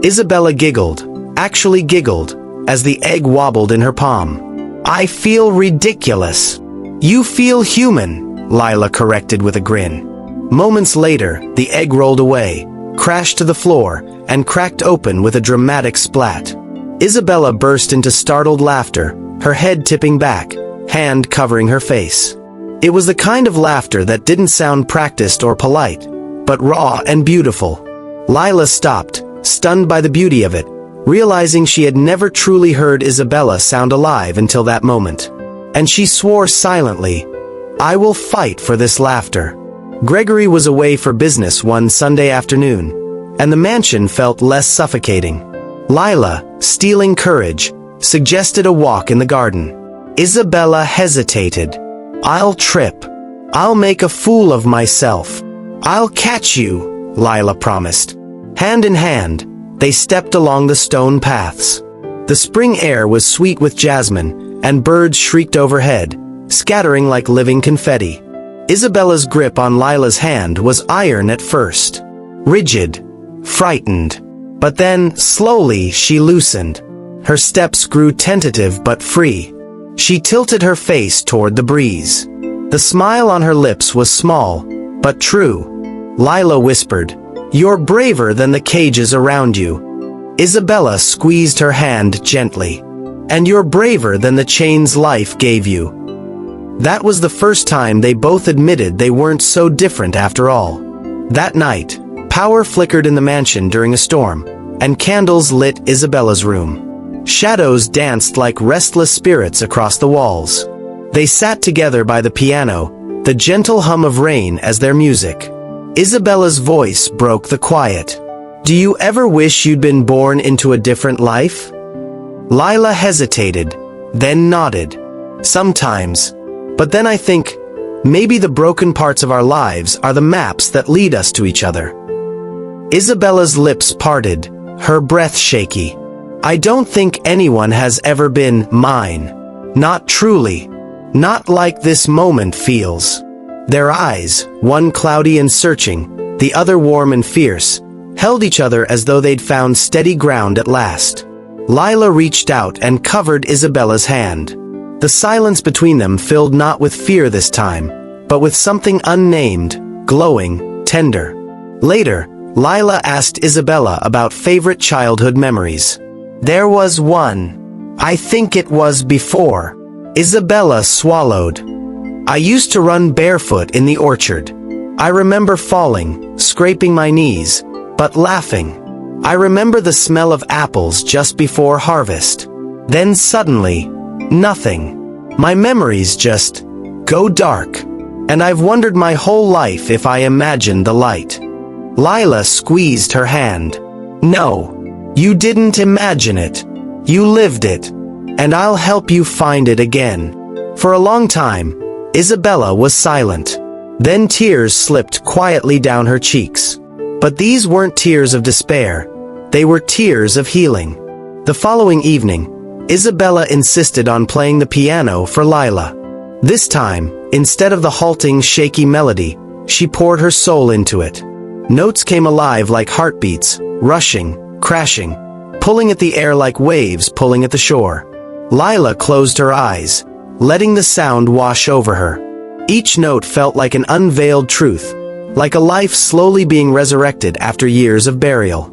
Isabella giggled, actually giggled, as the egg wobbled in her palm. "I feel ridiculous." "You feel human," Lila corrected with a grin. Moments later, the egg rolled away, crashed to the floor, and cracked open with a dramatic splat. Isabella burst into startled laughter, her head tipping back, hand covering her face. It was the kind of laughter that didn't sound practiced or polite, but raw and beautiful. Lila stopped, stunned by the beauty of it, realizing she had never truly heard Isabella sound alive until that moment. And she swore silently, "I will fight for this laughter." Gregory was away for business one Sunday afternoon, and the mansion felt less suffocating. Lila, stealing courage, suggested a walk in the garden. Isabella hesitated. "I'll trip. I'll make a fool of myself." "I'll catch you," Lila promised. Hand in hand, they stepped along the stone paths. The spring air was sweet with jasmine, and birds shrieked overhead, scattering like living confetti. Isabella's grip on Lila's hand was iron at first. Rigid, frightened. But then, slowly, she loosened. Her steps grew tentative but free. She tilted her face toward the breeze. The smile on her lips was small, but true. Lila whispered, "You're braver than the cages around you." Isabella squeezed her hand gently. "And you're braver than the chains life gave you." That was the first time they both admitted they weren't so different after all. That night, power flickered in the mansion during a storm, and candles lit Isabella's room. Shadows danced like restless spirits across the walls. They sat together by the piano, the gentle hum of rain as their music. Isabella's voice broke the quiet. "Do you ever wish you'd been born into a different life?" Lila hesitated, then nodded. "Sometimes. But then I think, maybe the broken parts of our lives are the maps that lead us to each other." Isabella's lips parted, her breath shaky. "I don't think anyone has ever been mine. Not truly. Not like this moment feels." Their eyes, one cloudy and searching, the other warm and fierce, held each other as though they'd found steady ground at last. Lila reached out and covered Isabella's hand. The silence between them filled not with fear this time, but with something unnamed, glowing, tender. Later, Lila asked Isabella about favorite childhood memories. There was one. I think it was before. Isabella swallowed. I used to run barefoot in the orchard. I remember falling, scraping my knees, but laughing. I remember the smell of apples just before harvest. Then suddenly, nothing. My memories just go dark. And I've wondered my whole life if I imagined the light. Lila squeezed her hand. No, you didn't imagine it. You lived it. And I'll help you find it again. For a long time, Isabella was silent. Then tears slipped quietly down her cheeks. But these weren't tears of despair. They were tears of healing. The following evening, Isabella insisted on playing the piano for Lila. This time, instead of the halting, shaky melody, she poured her soul into it. Notes came alive like heartbeats, rushing, crashing, pulling at the air like waves pulling at the shore. Lila closed her eyes, letting the sound wash over her. Each note felt like an unveiled truth, like a life slowly being resurrected after years of burial.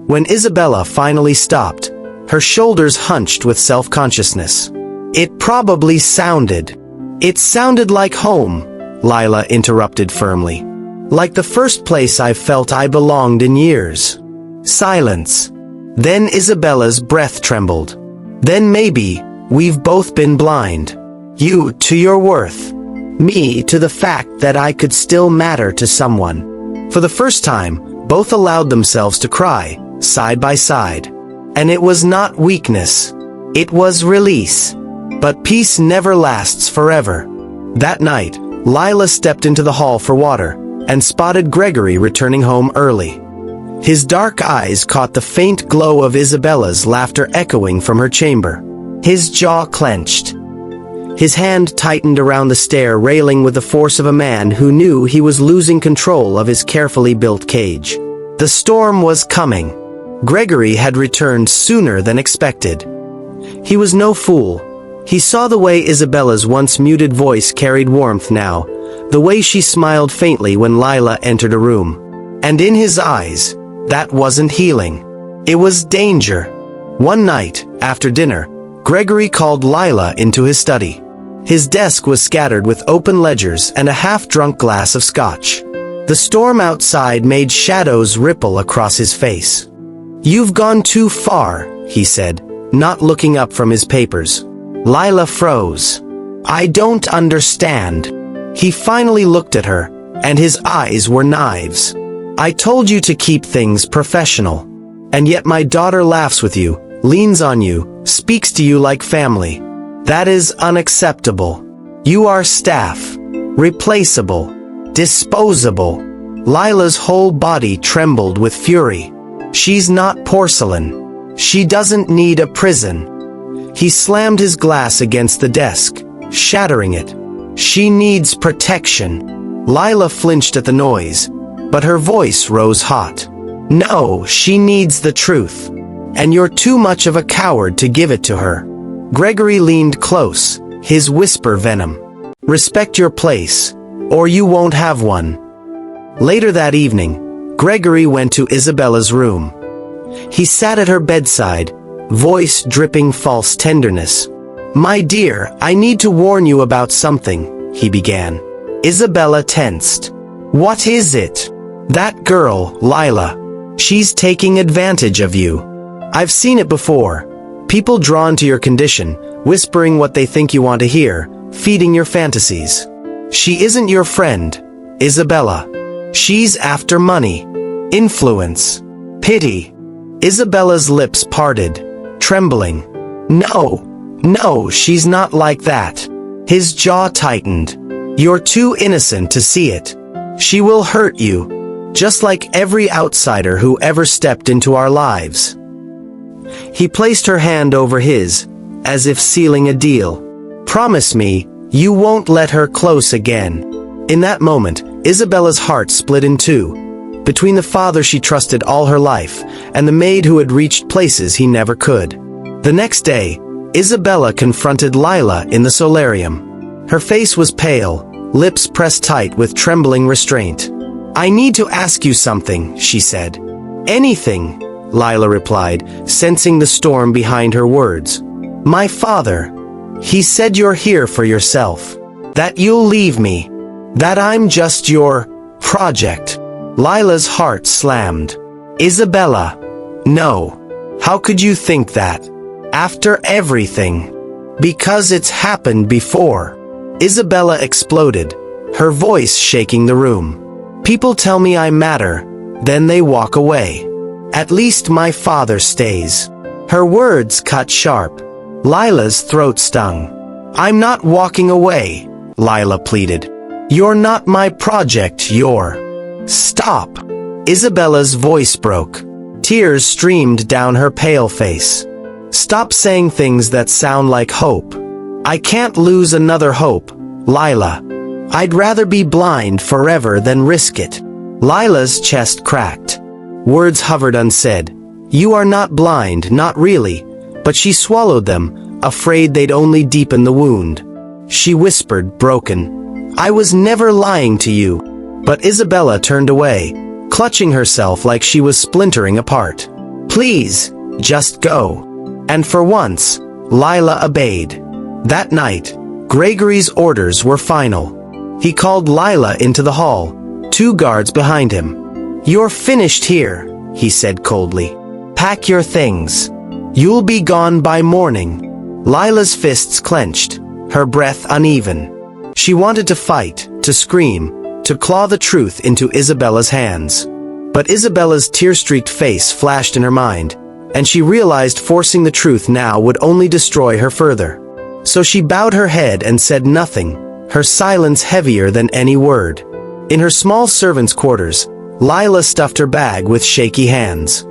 When Isabella finally stopped, her shoulders hunched with self-consciousness. It probably sounded. It sounded like home, Lila interrupted firmly. Like the first place I felt I belonged in years. Silence. Then Isabella's breath trembled. Then maybe, we've both been blind. You to your worth. Me to the fact that I could still matter to someone. For the first time, both allowed themselves to cry, side by side. And it was not weakness. It was release. But peace never lasts forever. That night, Lila stepped into the hall for water, and spotted Gregory returning home early. His dark eyes caught the faint glow of Isabella's laughter echoing from her chamber. His jaw clenched. His hand tightened around the stair railing with the force of a man who knew he was losing control of his carefully built cage. The storm was coming. Gregory had returned sooner than expected. He was no fool. He saw the way Isabella's once muted voice carried warmth now, the way she smiled faintly when Lila entered a room. And in his eyes, that wasn't healing. It was danger. One night, after dinner, Gregory called Lila into his study. His desk was scattered with open ledgers and a half-drunk glass of scotch. The storm outside made shadows ripple across his face. "You've gone too far," he said, not looking up from his papers. Lila froze. "I don't understand." He finally looked at her, and his eyes were knives. "I told you to keep things professional. And yet my daughter laughs with you, leans on you, speaks to you like family. That is unacceptable. You are staff. Replaceable. Disposable." Lila's whole body trembled with fury. "She's not porcelain. She doesn't need a prison." He slammed his glass against the desk, shattering it. "She needs protection." Lila flinched at the noise, but her voice rose hot. "No, she needs the truth. And you're too much of a coward to give it to her." Gregory leaned close, his whisper venom. "Respect your place, or you won't have one." Later that evening, Gregory went to Isabella's room. He sat at her bedside, voice dripping false tenderness. "My dear, I need to warn you about something," he began. Isabella tensed. "What is it?" "That girl, Lila. She's taking advantage of you. I've seen it before. People drawn to your condition, whispering what they think you want to hear, feeding your fantasies. She isn't your friend, Isabella. She's after money, influence, pity." Isabella's lips parted, trembling. No, she's not like that." His jaw tightened. "You're too innocent to see it. She will hurt you, just like every outsider who ever stepped into our lives." He placed her hand over his, as if sealing a deal. "Promise me, you won't let her close again." In that moment, Isabella's heart split in two, between the father she trusted all her life, and the maid who had reached places he never could. The next day, Isabella confronted Lila in the solarium. Her face was pale, lips pressed tight with trembling restraint. I need to ask you something, she said. Anything, Lila replied, sensing the storm behind her words. My father. He said you're here for yourself. That you'll leave me. That I'm just your project. Lila's heart slammed. Isabella. No. How could you think that? After everything. Because it's happened before. Isabella exploded, her voice shaking the room. People tell me I matter, then they walk away. At least my father stays. Her words cut sharp. Lila's throat stung. I'm not walking away, Lila pleaded. You're not my project, you're. Stop. Isabella's voice broke. Tears streamed down her pale face. Stop saying things that sound like hope. I can't lose another hope, Lila. I'd rather be blind forever than risk it. Lila's chest cracked. Words hovered unsaid. You are not blind, not really. But she swallowed them, afraid they'd only deepen the wound. She whispered, broken. I was never lying to you. But Isabella turned away, clutching herself like she was splintering apart. Please, just go. And for once, Lila obeyed. That night, Gregory's orders were final. He called Lila into the hall, 2 guards behind him. You're finished here, he said coldly. Pack your things. You'll be gone by morning. Lila's fists clenched, her breath uneven. She wanted to fight, to scream, to claw the truth into Isabella's hands. But Isabella's tear-streaked face flashed in her mind, and she realized forcing the truth now would only destroy her further. So she bowed her head and said nothing, her silence heavier than any word. In her small servants' quarters, Lila stuffed her bag with shaky hands.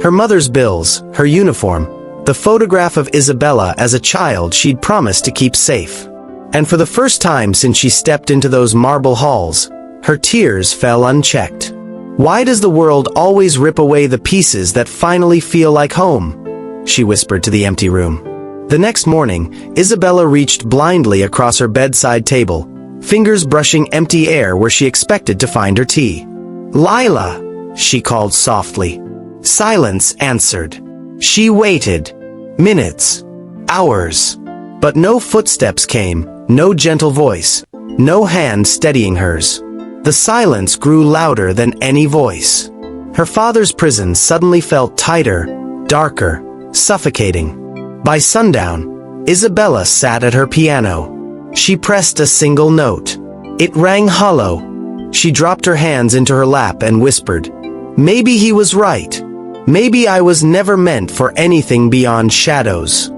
Her mother's bills, her uniform, the photograph of Isabella as a child she'd promised to keep safe. And for the first time since she stepped into those marble halls, her tears fell unchecked. Why does the world always rip away the pieces that finally feel like home? She whispered to the empty room. The next morning, Isabella reached blindly across her bedside table, fingers brushing empty air where she expected to find her tea. Lila, she called softly. Silence answered. She waited. Minutes. Hours. But no footsteps came, no gentle voice, no hand steadying hers. The silence grew louder than any voice. Her father's prison suddenly felt tighter, darker, suffocating. By sundown, Isabella sat at her piano. She pressed a single note. It rang hollow. She dropped her hands into her lap and whispered, Maybe he was right. Maybe I was never meant for anything beyond shadows.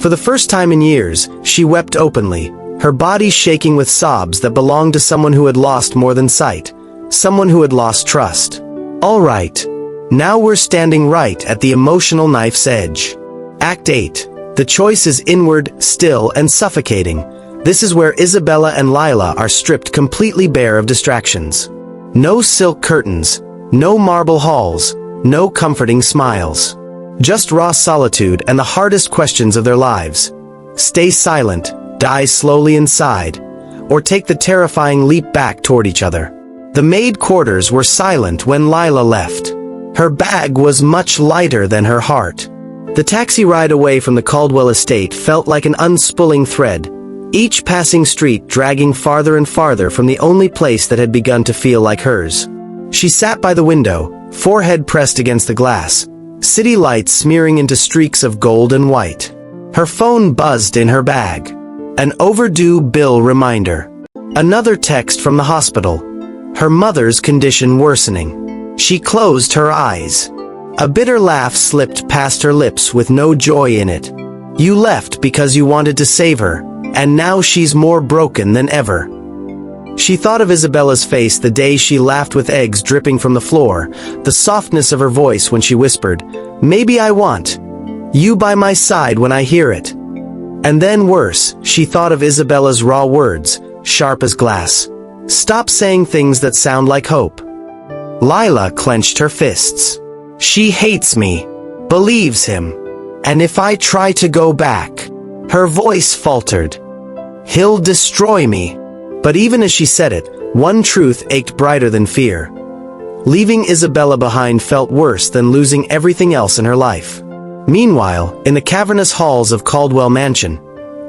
For the first time in years, she wept openly, her body shaking with sobs that belonged to someone who had lost more than sight, someone who had lost trust. All right. Now we're standing right at the emotional knife's edge. Act 8. The choice is inward, still, and suffocating. This is where Isabella and Lila are stripped completely bare of distractions. No silk curtains, no marble halls, no comforting smiles. Just raw solitude and the hardest questions of their lives. Stay silent, die slowly inside, or take the terrifying leap back toward each other. The Maid quarters were silent when Lila left. Her bag was much lighter than her heart. The taxi ride away from the Caldwell estate felt like an unspooling thread, each passing street dragging farther and farther from the only place that had begun to feel like hers. She sat by the window, forehead pressed against the glass, city lights smearing into streaks of gold and white. Her phone buzzed in her bag. An overdue bill reminder. Another text from the hospital. Her mother's condition worsening. She closed her eyes. A bitter laugh slipped past her lips with no joy in it. You left because you wanted to save her, and now she's more broken than ever. She thought of Isabella's face the day she laughed with eggs dripping from the floor, the softness of her voice when she whispered, Maybe I want you by my side when I hear it. And then worse, she thought of Isabella's raw words, sharp as glass. Stop saying things that sound like hope. Lila clenched her fists. She hates me, believes him. And if I try to go back, her voice faltered. He'll destroy me. But even as she said it, one truth ached brighter than fear. Leaving Isabella behind felt worse than losing everything else in her life. Meanwhile, in the cavernous halls of Caldwell Mansion,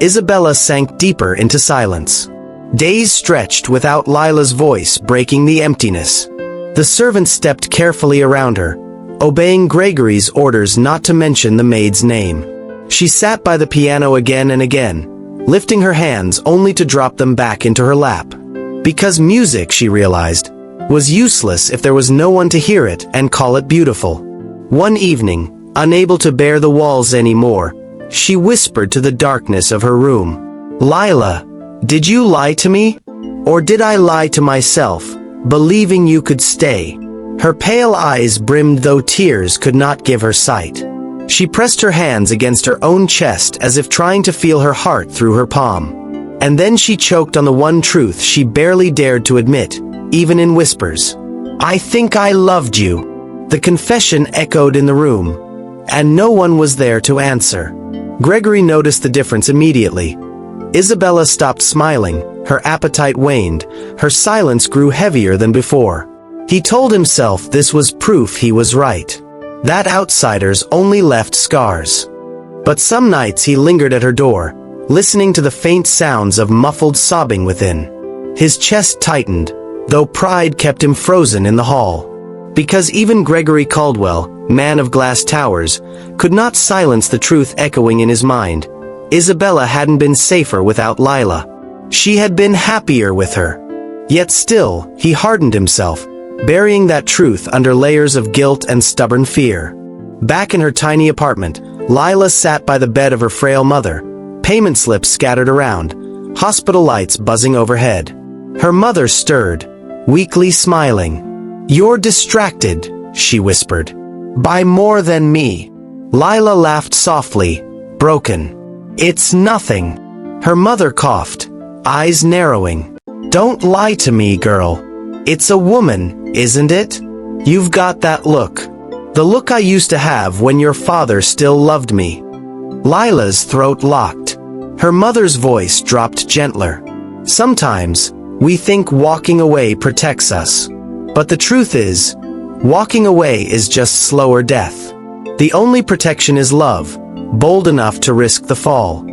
Isabella sank deeper into silence. Days stretched without Lila's voice breaking the emptiness. The servant stepped carefully around her, obeying Gregory's orders not to mention the maid's name. She sat by the piano again and again, lifting her hands only to drop them back into her lap. Because music, she realized, was useless if there was no one to hear it and call it beautiful. One evening, unable to bear the walls anymore, she whispered to the darkness of her room, "Lila, did you lie to me? Or did I lie to myself, believing you could stay?" Her pale eyes brimmed though tears could not give her sight. She pressed her hands against her own chest as if trying to feel her heart through her palm. And then she choked on the one truth she barely dared to admit, even in whispers. "I think I loved you." The confession echoed in the room, and no one was there to answer. Gregory noticed the difference immediately. Isabella stopped smiling, her appetite waned, her silence grew heavier than before. He told himself this was proof he was right. That outsiders only left scars. But some nights he lingered at her door, listening to the faint sounds of muffled sobbing within. His chest tightened, though pride kept him frozen in the hall. Because even Gregory Caldwell, man of glass towers, could not silence the truth echoing in his mind. Isabella hadn't been safer without Lila. She had been happier with her. Yet still, he hardened himself, burying that truth under layers of guilt and stubborn fear. Back in her tiny apartment, Lila sat by the bed of her frail mother, payment slips scattered around, hospital lights buzzing overhead. Her mother stirred, weakly smiling. "You're distracted," she whispered. "By more than me." Lila laughed softly, broken. "It's nothing." Her mother coughed, eyes narrowing. "Don't lie to me, girl. It's a woman, isn't it? You've got that look. The look I used to have when your father still loved me." Lila's throat locked. Her mother's voice dropped gentler. "Sometimes, we think walking away protects us. But the truth is, walking away is just slower death. The only protection is love, bold enough to risk the fall."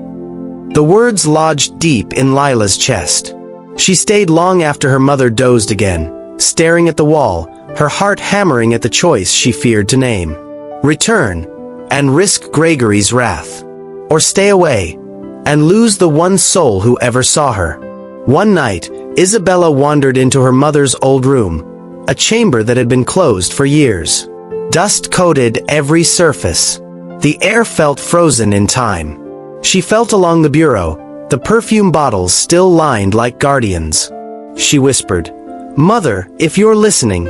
The words lodged deep in Lila's chest. She stayed long after her mother dozed again, staring at the wall, her heart hammering at the choice she feared to name. Return, and risk Gregory's wrath. Or stay away, and lose the one soul who ever saw her. One night, Isabella wandered into her mother's old room, a chamber that had been closed for years. Dust coated every surface. The air felt frozen in time. She felt along the bureau, the perfume bottles still lined like guardians. She whispered, "Mother, if you're listening,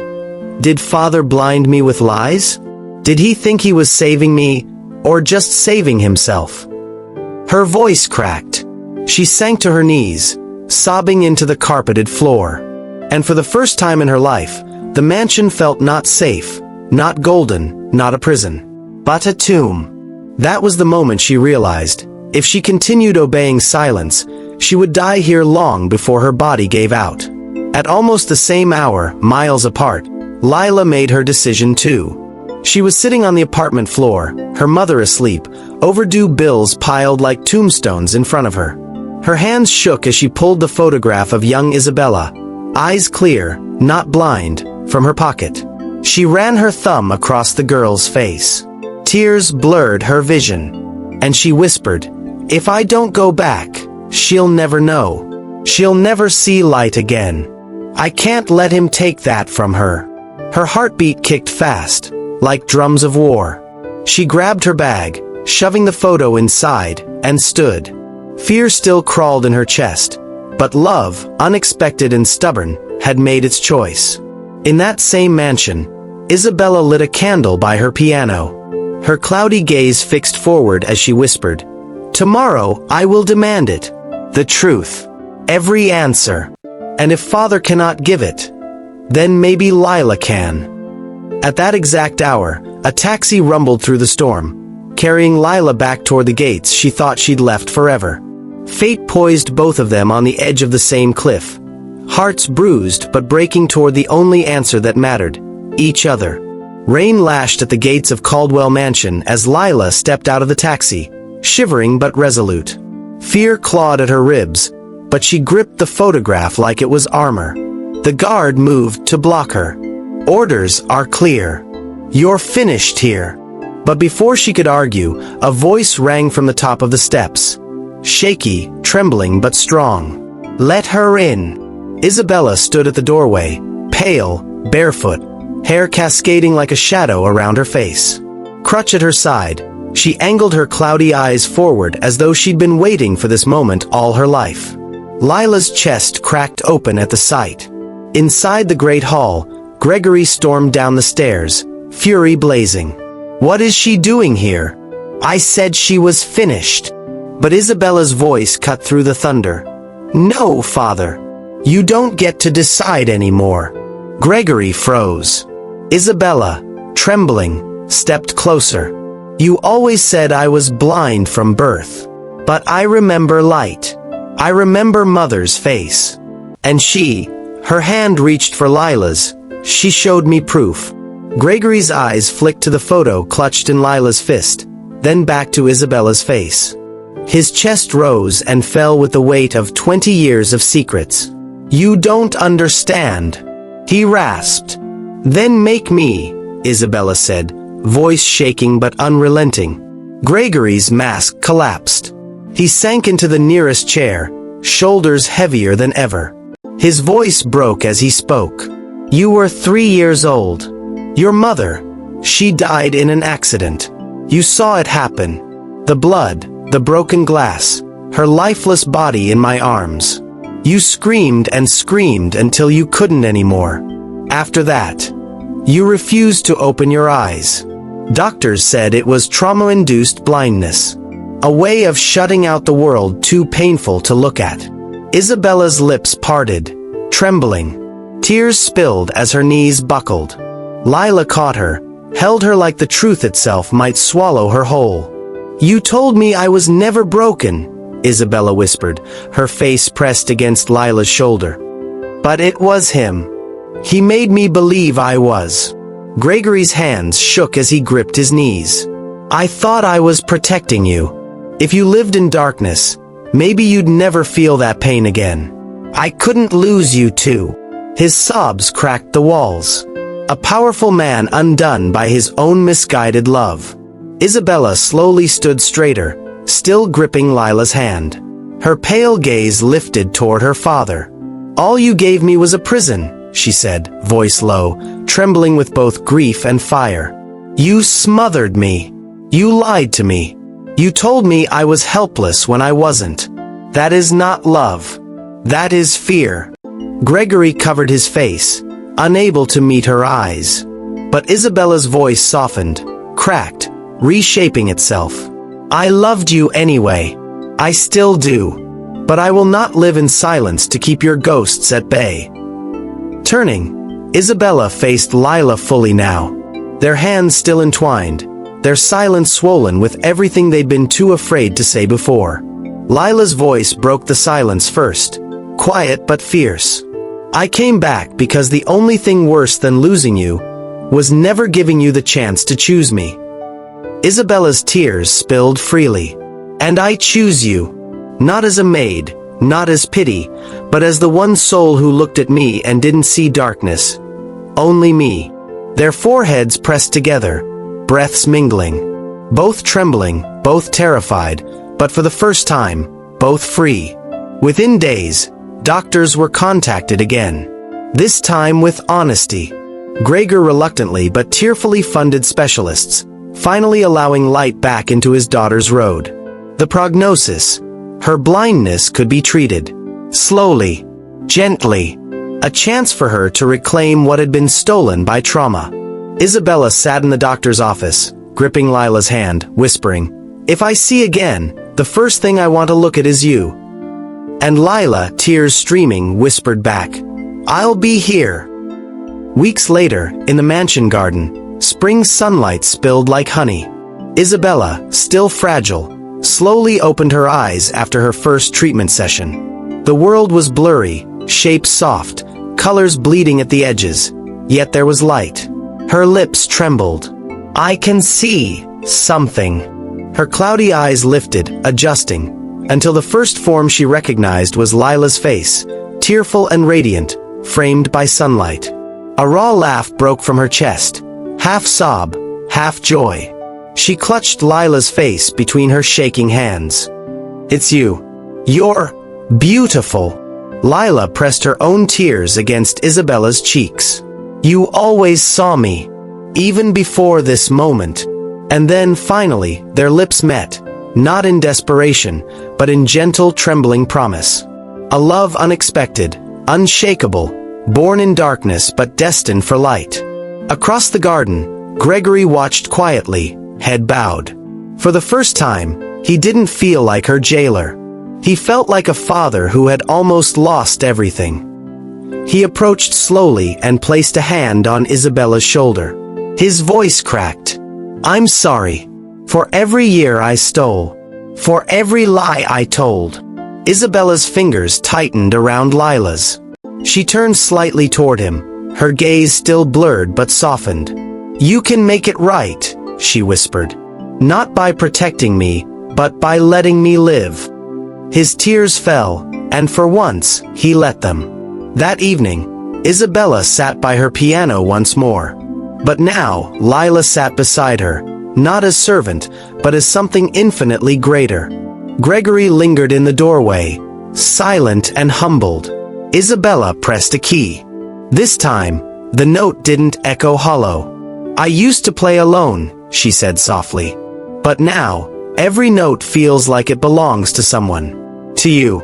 did Father blind me with lies? Did he think he was saving me, or just saving himself?" Her voice cracked. She sank to her knees, sobbing into the carpeted floor. And for the first time in her life, the mansion felt not safe, not golden, not a prison, but a tomb. That was the moment she realized, if she continued obeying silence, she would die here long before her body gave out. At almost the same hour, miles apart, Lila made her decision too. She was sitting on the apartment floor, her mother asleep, overdue bills piled like tombstones in front of her. Her hands shook as she pulled the photograph of young Isabella, eyes clear, not blind, from her pocket. She ran her thumb across the girl's face. Tears blurred her vision, and she whispered, "If I don't go back, she'll never know. She'll never see light again. I can't let him take that from her." Her heartbeat kicked fast, like drums of war. She grabbed her bag, shoving the photo inside, and stood. Fear still crawled in her chest, but love, unexpected and stubborn, had made its choice. In that same mansion, Isabella lit a candle by her piano. Her cloudy gaze fixed forward as she whispered, "Tomorrow I will demand it. The truth. Every answer. And if Father cannot give it, then maybe Lila can." At that exact hour, a taxi rumbled through the storm, carrying Lila back toward the gates she thought she'd left forever. Fate poised both of them on the edge of the same cliff, hearts bruised but breaking toward the only answer that mattered, each other. Rain lashed at the gates of Caldwell Mansion as Lila stepped out of the taxi, shivering but resolute. Fear clawed at her ribs, but she gripped the photograph like it was armor. The guard moved to block her. "Orders are clear. You're finished here." But before she could argue, a voice rang from the top of the steps. Shaky, trembling but strong. "Let her in." Isabella stood at the doorway, pale, barefoot, hair cascading like a shadow around her face. Crutch at her side, she angled her cloudy eyes forward as though she'd been waiting for this moment all her life. Lila's chest cracked open at the sight. Inside the great hall, Gregory stormed down the stairs, fury blazing. "What is she doing here? I said she was finished." But Isabella's voice cut through the thunder. "No, Father. You don't get to decide anymore." Gregory froze. Isabella, trembling, stepped closer. "You always said I was blind from birth. But I remember light. I remember Mother's face. And she, her hand reached for Lila's. She showed me proof." Gregory's eyes flicked to the photo clutched in Lila's fist, then back to Isabella's face. His chest rose and fell with the weight of 20 years of secrets. "You don't understand," he rasped. "Then make me," Isabella said, voice shaking but unrelenting. Gregory's mask collapsed. He sank into the nearest chair, shoulders heavier than ever. His voice broke as he spoke. "You were 3 years old. Your mother, she died in an accident. You saw it happen. The blood, the broken glass, her lifeless body in my arms. You screamed and screamed until you couldn't anymore. After that, you refused to open your eyes. Doctors said it was trauma-induced blindness. A way of shutting out the world too painful to look at." Isabella's lips parted, trembling. Tears spilled as her knees buckled. Lila caught her, held her like the truth itself might swallow her whole. "You told me I was never broken," Isabella whispered, her face pressed against Lila's shoulder. "But it was him. He made me believe I was." Gregory's hands shook as he gripped his knees. "I thought I was protecting you. If you lived in darkness, maybe you'd never feel that pain again. I couldn't lose you too." His sobs cracked the walls. A powerful man undone by his own misguided love. Isabella slowly stood straighter, still gripping Lila's hand. Her pale gaze lifted toward her father. "All you gave me was a prison," she said, voice low, trembling with both grief and fire. "You smothered me. You lied to me. You told me I was helpless when I wasn't. That is not love. That is fear." Gregory covered his face, unable to meet her eyes. But Isabella's voice softened, cracked, reshaping itself. "I loved you anyway. I still do. But I will not live in silence to keep your ghosts at bay." Turning, Isabella faced Lila fully now. Their hands still entwined, their silence swollen with everything they'd been too afraid to say before. Lila's voice broke the silence first, quiet but fierce. "I came back because the only thing worse than losing you was never giving you the chance to choose me." Isabella's tears spilled freely. "And I choose you, not as a maid, not as pity, but as the one soul who looked at me and didn't see darkness. Only me." Their foreheads pressed together, breaths mingling. Both trembling, both terrified, but for the first time, both free. Within days, doctors were contacted again. This time with honesty. Gregor reluctantly but tearfully funded specialists, finally allowing light back into his daughter's road. The prognosis: her blindness could be treated. Slowly, gently. A chance for her to reclaim what had been stolen by trauma. Isabella sat in the doctor's office, gripping Lila's hand, whispering, "If I see again, the first thing I want to look at is you." And Lila, tears streaming, whispered back, "I'll be here." Weeks later, in the mansion garden, spring sunlight spilled like honey. Isabella, still fragile, slowly opened her eyes after her first treatment session. The world was blurry, shapes soft, colors bleeding at the edges, yet there was light. Her lips trembled. "I can see something." Her cloudy eyes lifted, adjusting, until the first form she recognized was Lila's face, tearful and radiant, framed by sunlight. A raw laugh broke from her chest, half sob, half joy. She clutched Lila's face between her shaking hands. "It's you. You're beautiful." Lila pressed her own tears against Isabella's cheeks. "You always saw me, even before this moment." And then, finally, their lips met, not in desperation, but in gentle, trembling promise. A love unexpected, unshakable, born in darkness but destined for light. Across the garden, Gregory watched quietly, head bowed. For the first time, he didn't feel like her jailer. He felt like a father who had almost lost everything. He approached slowly and placed a hand on Isabella's shoulder. His voice cracked. "I'm sorry. For every year I stole. For every lie I told." Isabella's fingers tightened around Lila's. She turned slightly toward him, her gaze still blurred but softened. "You can make it right," she whispered. "Not by protecting me, but by letting me live." His tears fell, and for once, he let them. That evening, Isabella sat by her piano once more. But now, Lila sat beside her, not as servant, but as something infinitely greater. Gregory lingered in the doorway, silent and humbled. Isabella pressed a key. This time, the note didn't echo hollow. "I used to play alone," she said softly. "But now, every note feels like it belongs to someone. To you.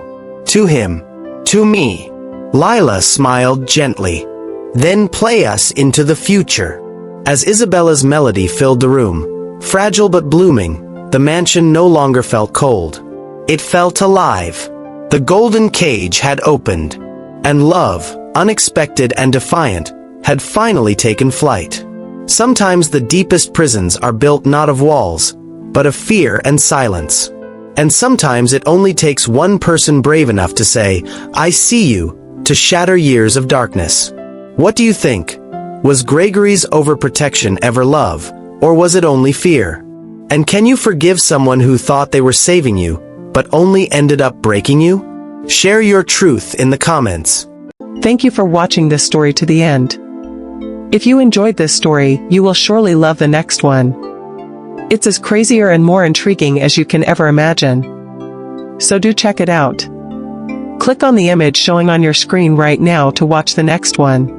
To him. To me." Lila smiled gently. "Then play us into the future." As Isabella's melody filled the room, fragile but blooming, the mansion no longer felt cold. It felt alive. The golden cage had opened, and love, unexpected and defiant, had finally taken flight. Sometimes the deepest prisons are built not of walls, but of fear and silence. And sometimes it only takes one person brave enough to say, "I see you," to shatter years of darkness. What do you think? Was Gregory's overprotection ever love, or was it only fear? And can you forgive someone who thought they were saving you, but only ended up breaking you? Share your truth in the comments. Thank you for watching this story to the end. If you enjoyed this story, you will surely love the next one. It's as crazier and more intriguing as you can ever imagine. So do check it out. Click on the image showing on your screen right now to watch the next one.